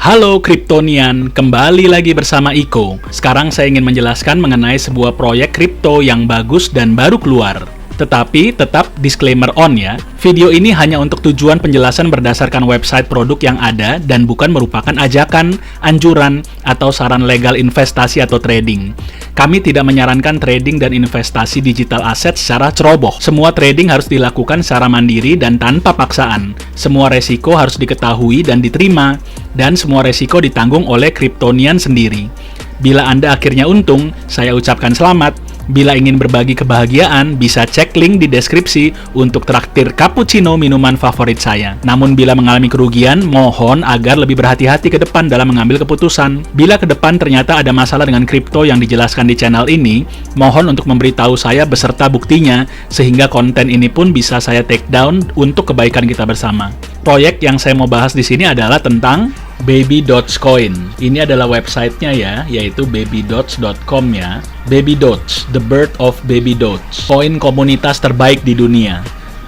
Halo Kryptonian, kembali lagi bersama Iko. Sekarang saya ingin menjelaskan mengenai sebuah proyek kripto yang bagus dan baru keluar. Tetapi tetap disclaimer on ya, video ini hanya untuk tujuan penjelasan berdasarkan website produk yang ada dan bukan merupakan ajakan, anjuran, atau saran legal investasi atau trading. Kami tidak menyarankan trading dan investasi digital aset secara ceroboh. Semua trading harus dilakukan secara mandiri dan tanpa paksaan. Semua resiko harus diketahui dan diterima, dan semua resiko ditanggung oleh Kryptonian sendiri. Bila Anda akhirnya untung, saya ucapkan selamat. Bila ingin berbagi kebahagiaan, bisa cek link di deskripsi untuk traktir cappuccino minuman favorit saya. Namun bila mengalami kerugian, mohon agar lebih berhati-hati ke depan dalam mengambil keputusan. Bila ke depan ternyata ada masalah dengan kripto yang dijelaskan di channel ini, mohon untuk memberitahu saya beserta buktinya, sehingga konten ini pun bisa saya take down untuk kebaikan kita bersama. Proyek yang saya mau bahas di sini adalah tentang Baby Dogecoin. Ini adalah websitenya ya, yaitu babydoge.com ya. Baby Doge, the birth of Baby Doge, koin komunitas terbaik di dunia.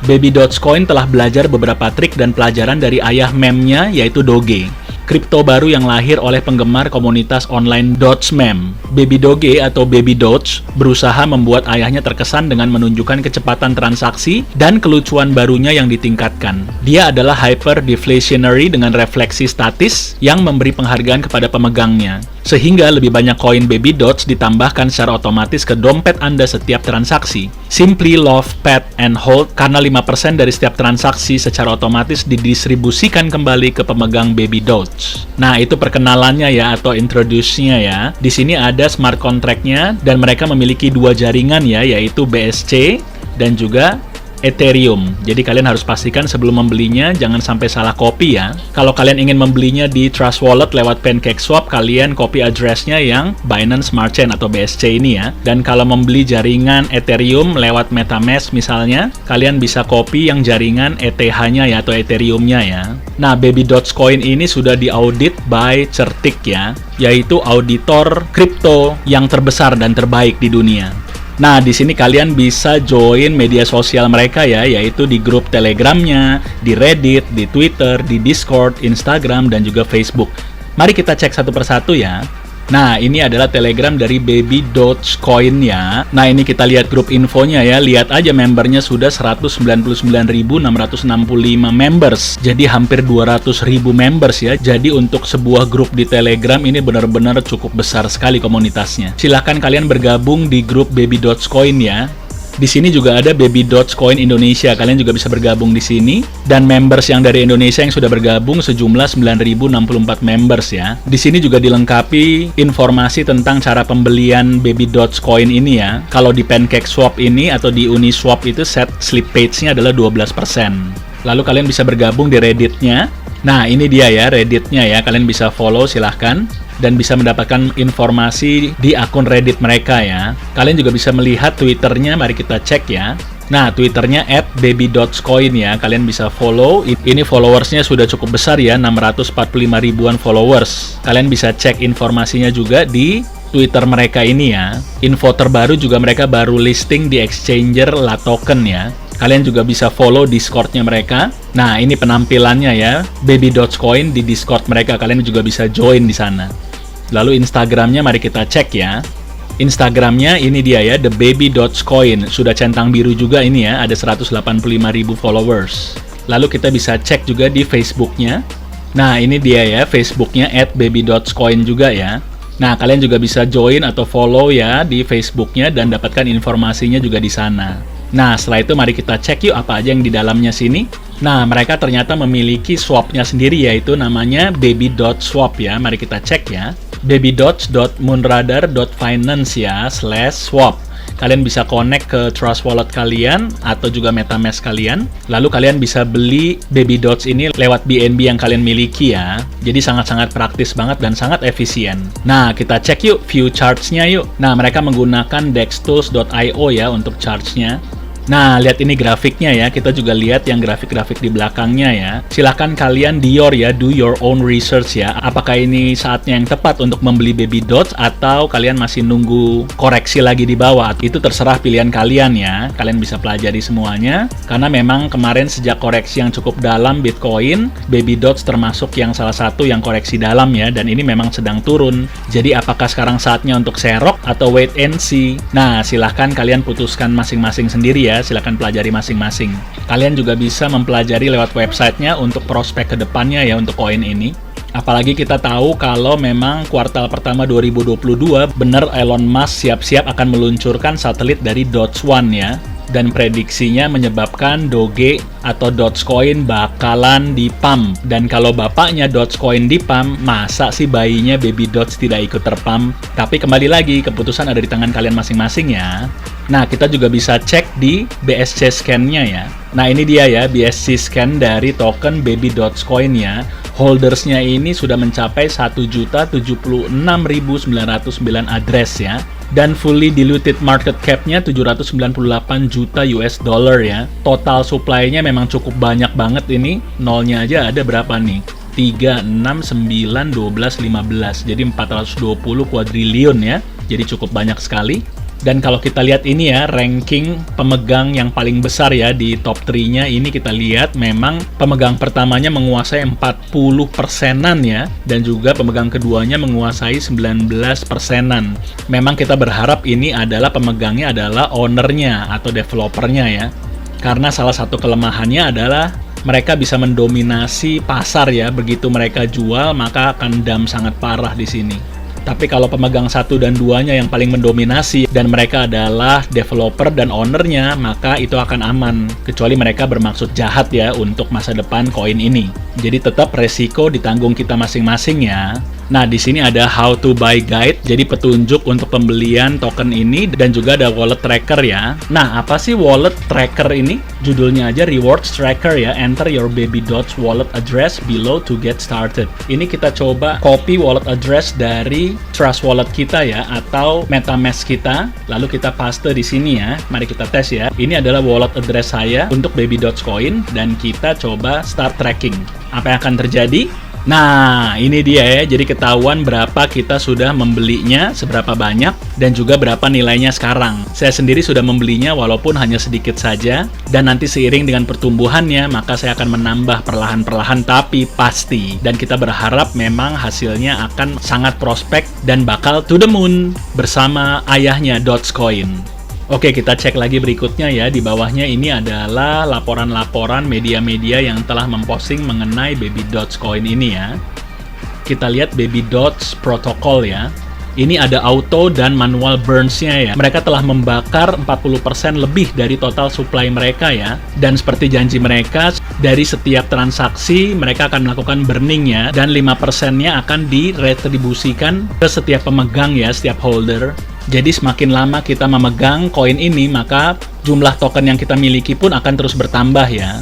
Baby Dogecoin telah belajar beberapa trik dan pelajaran dari ayah meme-nya, yaitu Doge. Kripto baru yang lahir oleh penggemar komunitas online Doge meme. Baby Doge atau Baby Doge berusaha membuat ayahnya terkesan dengan menunjukkan kecepatan transaksi dan kelucuan barunya yang ditingkatkan. Dia adalah hyper deflationary dengan refleksi statis yang memberi penghargaan kepada pemegangnya. Sehingga lebih banyak koin Baby Doge ditambahkan secara otomatis ke dompet Anda setiap transaksi. Simply love, pet, and hold karena 5% dari setiap transaksi secara otomatis didistribusikan kembali ke pemegang Baby Doge. Nah, itu perkenalannya ya, atau introduce-nya ya. Di sini ada smart contract-nya, dan mereka memiliki dua jaringan ya, yaitu BSC dan juga Ethereum. Jadi kalian harus pastikan sebelum membelinya jangan sampai salah copy ya. Kalau kalian ingin membelinya di Trust Wallet lewat PancakeSwap, kalian copy address-nya yang Binance Smart Chain atau BSC ini ya. Dan kalau membeli jaringan Ethereum lewat MetaMask misalnya, kalian bisa copy yang jaringan ETH-nya ya, atau Ethereum-nya ya. Nah, Baby Dogecoin ini sudah diaudit by Certik ya, yaitu auditor kripto yang terbesar dan terbaik di dunia. Nah, di sini kalian bisa join media sosial mereka ya, yaitu di grup Telegramnya, di Reddit, di Twitter, di Discord, Instagram, dan juga Facebook. Mari kita cek satu persatu ya. Nah, ini adalah Telegram dari Baby Dogecoin ya. Nah, ini kita lihat grup infonya ya. Lihat aja membernya sudah 199.665 members. Jadi hampir 200.000 members ya. Jadi untuk sebuah grup di Telegram ini benar-benar cukup besar sekali komunitasnya. Silahkan kalian bergabung di grup Baby Dogecoin ya. Di sini juga ada Baby Dogecoin Indonesia, kalian juga bisa bergabung di sini. Dan members yang dari Indonesia yang sudah bergabung sejumlah 9.064 members ya. Di sini juga dilengkapi informasi tentang cara pembelian Baby Dogecoin ini ya. Kalau di PancakeSwap ini atau di Uniswap itu set slip page-nya adalah 12%. Lalu kalian bisa bergabung di Reddit-nya. Nah, ini dia ya Reddit-nya ya, kalian bisa follow silahkan. Dan bisa mendapatkan informasi di akun Reddit mereka ya. Kalian juga bisa melihat Twitternya, mari kita cek ya. Nah, Twitternya @babydogecoin ya, kalian bisa follow. Ini followersnya sudah cukup besar ya, 645 ribuan followers. Kalian bisa cek informasinya juga di Twitter mereka ini ya. Info terbaru juga mereka baru listing di exchanger LaToken ya. Kalian juga bisa follow Discord-nya mereka. Nah, ini penampilannya ya, Baby Dogecoin di Discord mereka. Kalian juga bisa join di sana. Lalu Instagramnya mari kita cek ya. Instagramnya ini dia ya, The Baby Dogecoin. Sudah centang biru juga ini ya, ada 185.000 followers. Lalu kita bisa cek juga di Facebooknya. Nah, ini dia ya, Facebooknya @babydogecoin juga ya. Nah, kalian juga bisa join atau follow ya di Facebooknya dan dapatkan informasinya juga di sana. Nah, setelah itu mari kita cek yuk apa aja yang di dalamnya sini. Nah, mereka ternyata memiliki swapnya sendiri, yaitu namanya Baby Doge Swap ya. Mari kita cek ya. babydoge.moonradar.finance ya /swap. Kalian bisa connect ke Trust Wallet kalian atau juga MetaMask kalian. Lalu kalian bisa beli Baby Doge ini lewat BNB yang kalian miliki ya. Jadi sangat-sangat praktis banget dan sangat efisien. Nah, kita cek yuk view charts-nya yuk. Nah, mereka menggunakan dextools.io ya untuk charts-nya. Nah, lihat ini grafiknya ya. Kita juga lihat yang grafik-grafik di belakangnya ya. Silahkan kalian do your own research ya. Apakah ini saatnya yang tepat untuk membeli Baby Dots atau kalian masih nunggu koreksi lagi di bawah? Itu terserah pilihan kalian ya. Kalian bisa pelajari semuanya. Karena memang kemarin sejak koreksi yang cukup dalam Bitcoin, Baby Dots termasuk yang salah satu yang koreksi dalam ya. Dan ini memang sedang turun. Jadi apakah sekarang saatnya untuk serok atau wait and see? Nah, silahkan kalian putuskan masing-masing sendiri ya. Silahkan pelajari masing-masing. Kalian juga bisa mempelajari lewat websitenya untuk prospek ke depannya ya untuk koin ini. Apalagi kita tahu kalau memang kuartal pertama 2022 benar Elon Musk siap-siap akan meluncurkan satelit dari Dogecoin ya. Dan prediksinya menyebabkan Doge atau Dogecoin bakalan dipump. Dan kalau bapaknya Dogecoin dipump, masa sih bayinya Baby Dots tidak ikut terpump? Tapi kembali lagi, keputusan ada di tangan kalian masing-masing ya. Nah, kita juga bisa cek di BSC scan-nya ya. Nah, ini dia ya, BSC scan dari token Baby Dogecoin ya. Holdersnya ini sudah mencapai 1.076.909 address ya. Dan fully diluted market cap-nya 798 juta US dollar ya. Total supply-nya memang cukup banyak banget ini. Nolnya aja ada berapa nih? 3, 6, 9, 12, 15. Jadi 420 kuadriliun ya. Jadi cukup banyak sekali. Dan kalau kita lihat ini ya, ranking pemegang yang paling besar ya di top 3-nya ini kita lihat memang pemegang pertamanya menguasai 40%-an ya, dan juga pemegang keduanya menguasai 19%-an. Memang kita berharap ini adalah pemegangnya adalah ownernya atau developernya ya. Karena salah satu kelemahannya adalah mereka bisa mendominasi pasar ya, begitu mereka jual maka akan dump sangat parah di sini. Tapi kalau pemegang 1 dan 2-nya yang paling mendominasi dan mereka adalah developer dan ownernya, maka itu akan aman. Kecuali mereka bermaksud jahat ya untuk masa depan koin ini. Jadi tetap resiko ditanggung kita masing-masing ya. Nah, di sini ada how to buy guide, jadi petunjuk untuk pembelian token ini, dan juga ada wallet tracker ya. Nah, apa sih wallet tracker ini? Judulnya aja rewards tracker ya. Enter your Baby Dots wallet address below to get started. Ini kita coba copy wallet address dari Trust Wallet kita ya, atau MetaMask kita, lalu kita paste di sini ya. Mari kita tes ya. Ini adalah wallet address saya untuk Baby Dots coin, dan kita coba start tracking. Apa yang akan terjadi? Nah, ini dia ya. Jadi ketahuan berapa kita sudah membelinya, seberapa banyak, dan juga berapa nilainya sekarang. Saya sendiri sudah membelinya walaupun hanya sedikit saja, dan nanti seiring dengan pertumbuhannya, maka saya akan menambah perlahan-perlahan tapi pasti. Dan kita berharap memang hasilnya akan sangat prospek dan bakal to the moon bersama ayahnya Dogecoin. Oke, kita cek lagi berikutnya ya. Di bawahnya ini adalah laporan-laporan media-media yang telah memposting mengenai Baby Dogecoin ini ya. Kita lihat Baby Dots Protocol ya. Ini ada auto dan manual burns-nya ya. Mereka telah membakar 40% lebih dari total supply mereka ya. Dan seperti janji mereka, dari setiap transaksi mereka akan melakukan burning-nya, dan 5%-nya akan diretribusikan ke setiap pemegang ya, setiap holder. Jadi semakin lama kita memegang koin ini, maka jumlah token yang kita miliki pun akan terus bertambah ya.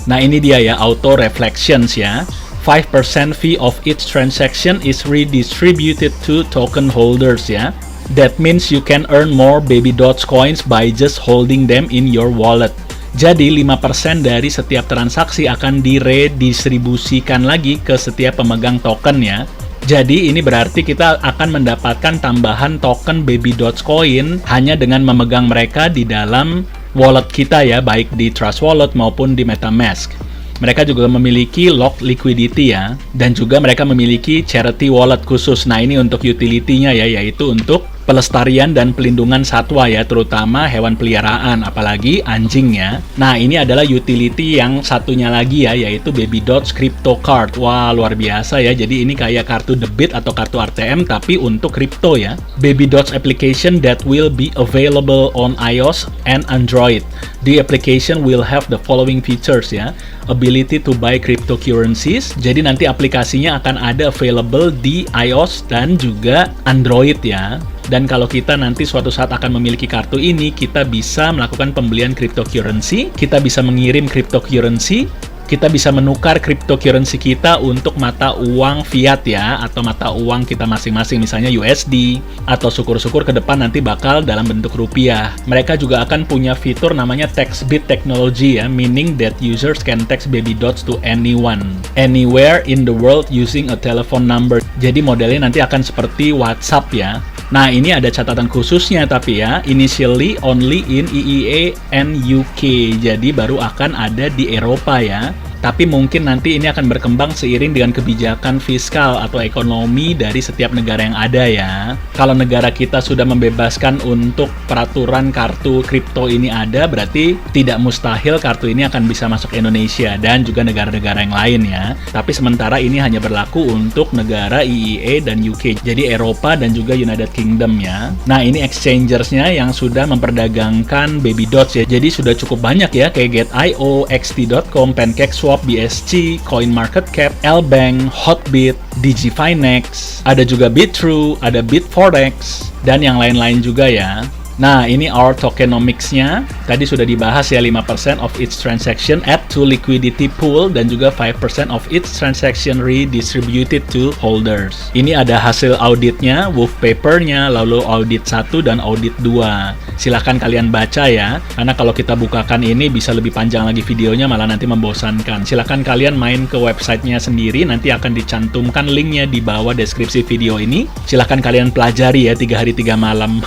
Nah, ini dia ya, auto reflections ya. 5% fee of each transaction is redistributed to token holders ya. That means you can earn more Baby Dots coins by just holding them in your wallet. Jadi 5% dari setiap transaksi akan diredistribusikan lagi ke setiap pemegang token ya. Jadi ini berarti kita akan mendapatkan tambahan token Baby Dogecoin hanya dengan memegang mereka di dalam wallet kita ya, baik di Trust Wallet maupun di MetaMask. Mereka juga memiliki lock liquidity ya, dan juga mereka memiliki charity wallet khusus. Nah, ini untuk utility-nya ya, yaitu untuk pelestarian dan pelindungan satwa ya, terutama hewan peliharaan, apalagi anjing ya. Nah, ini adalah utility yang satunya lagi ya, yaitu Baby Dots Crypto Card. Wah, luar biasa ya. Jadi ini kayak kartu debit atau kartu ATM tapi untuk kripto ya. Baby Dots application that will be available on iOS and Android. The application will have the following features ya. Ability to buy cryptocurrencies. Jadi nanti aplikasinya akan ada available di iOS dan juga Android ya. Dan kalau kita nanti suatu saat akan memiliki kartu ini, kita bisa melakukan pembelian cryptocurrency, kita bisa mengirim cryptocurrency, kita bisa menukar cryptocurrency kita untuk mata uang fiat ya, atau mata uang kita masing-masing, misalnya USD, atau syukur-syukur ke depan nanti bakal dalam bentuk rupiah. Mereka juga akan punya fitur namanya text bit technology ya, meaning that users can text baby dots to anyone, anywhere in the world using a telephone number. Jadi modelnya nanti akan seperti WhatsApp ya. Nah, ini ada catatan khususnya tapi ya, initially only in EEA and UK, jadi baru akan ada di Eropa ya. Tapi mungkin nanti ini akan berkembang seiring dengan kebijakan fiskal atau ekonomi dari setiap negara yang ada ya. Kalau negara kita sudah membebaskan untuk peraturan kartu kripto ini ada, berarti tidak mustahil kartu ini akan bisa masuk Indonesia dan juga negara-negara yang lain ya. Tapi sementara ini hanya berlaku untuk negara EEA dan UK, jadi Eropa dan juga United Kingdom ya. Nah, ini exchangersnya yang sudah memperdagangkan baby dots ya. Jadi sudah cukup banyak ya, kayak Get.io, XT.com, PancakeSwap, BSC, CoinMarketCap, Lbank, Hotbit, DigiFinex, ada juga Bitrue, ada Bitforex, dan yang lain-lain juga ya. Nah, ini our tokenomics-nya. Tadi sudah dibahas ya, 5% of its transaction add to liquidity pool dan juga 5% of its transaction redistributed to holders. Ini ada hasil auditnya, wolf paper-nya, lalu audit 1 dan audit 2. Silahkan kalian baca ya, karena kalau kita bukakan ini bisa lebih panjang lagi videonya, malah nanti membosankan. Silahkan kalian main ke websitenya sendiri, nanti akan dicantumkan linknya di bawah deskripsi video ini. Silahkan kalian pelajari ya, 3 hari 3 malam.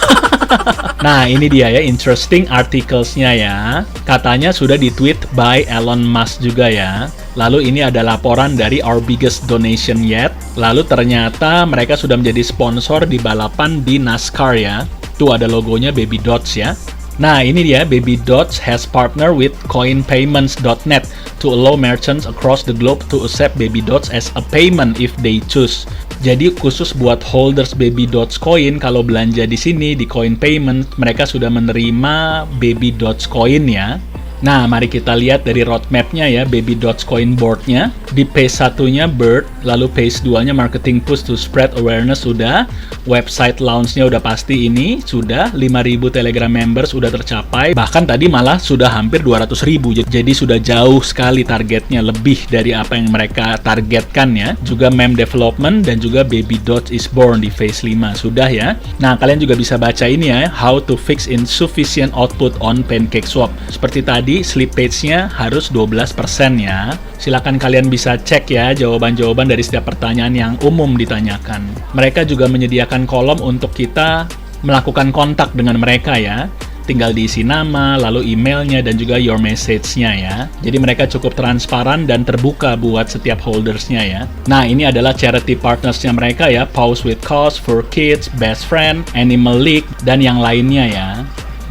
Nah, ini dia ya, interesting articles-nya ya. Katanya sudah di-tweet by Elon Musk juga ya. Lalu ini ada laporan dari Our Biggest Donation Yet. Lalu ternyata mereka sudah menjadi sponsor di balapan di NASCAR ya. Tuh ada logonya Baby Dots ya. Nah, ini dia, Baby Dots has partnered with coinpayments.net to allow merchants across the globe to accept Baby Dots as a payment if they choose. Jadi khusus buat holders Baby Dots Coin, kalau belanja di sini di Coin Payment, mereka sudah menerima Baby Dots Coin ya. Nah, mari kita lihat dari roadmap-nya ya, Baby Dots Coin Board-nya. Di phase 1-nya Bird, lalu phase 2-nya Marketing Push to Spread Awareness sudah. Website launch-nya udah pasti ini, sudah. 5.000 Telegram members sudah tercapai. Bahkan tadi malah sudah hampir 200.000. Jadi sudah jauh sekali targetnya, lebih dari apa yang mereka targetkan ya. Juga meme development dan juga Baby Dots is born di phase 5 sudah ya. Nah, kalian juga bisa baca ini ya, How to Fix Insufficient Output on PancakeSwap. Seperti tadi, slippage-nya harus 12% ya. Silakan kalian bisa cek ya jawaban-jawaban dari setiap pertanyaan yang umum ditanyakan. Mereka juga menyediakan kolom untuk kita melakukan kontak dengan mereka ya. Tinggal diisi nama, lalu emailnya, dan juga your message-nya ya. Jadi mereka cukup transparan dan terbuka buat setiap holdersnya ya. Nah, ini adalah charity partners-nya mereka ya, Pause with Cause, For Kids, Best Friend, Animal League, dan yang lainnya ya.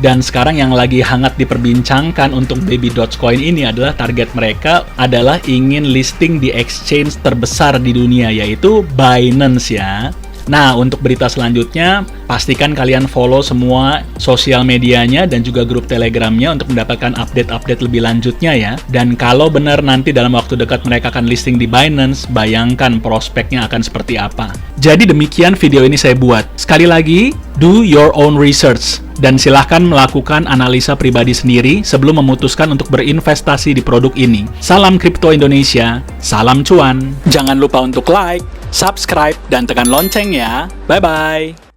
Dan sekarang yang lagi hangat diperbincangkan untuk Baby Dots Coin ini adalah target mereka adalah ingin listing di exchange terbesar di dunia, yaitu Binance ya. Nah, untuk berita selanjutnya, pastikan kalian follow semua sosial medianya dan juga grup Telegramnya untuk mendapatkan update-update lebih lanjutnya ya. Dan kalau benar nanti dalam waktu dekat mereka akan listing di Binance, bayangkan prospeknya akan seperti apa. Jadi demikian video ini saya buat. Sekali lagi, do your own research. Dan silahkan melakukan analisa pribadi sendiri sebelum memutuskan untuk berinvestasi di produk ini. Salam Kripto Indonesia, salam cuan. Jangan lupa untuk like, subscribe, dan tekan lonceng ya. Bye-bye.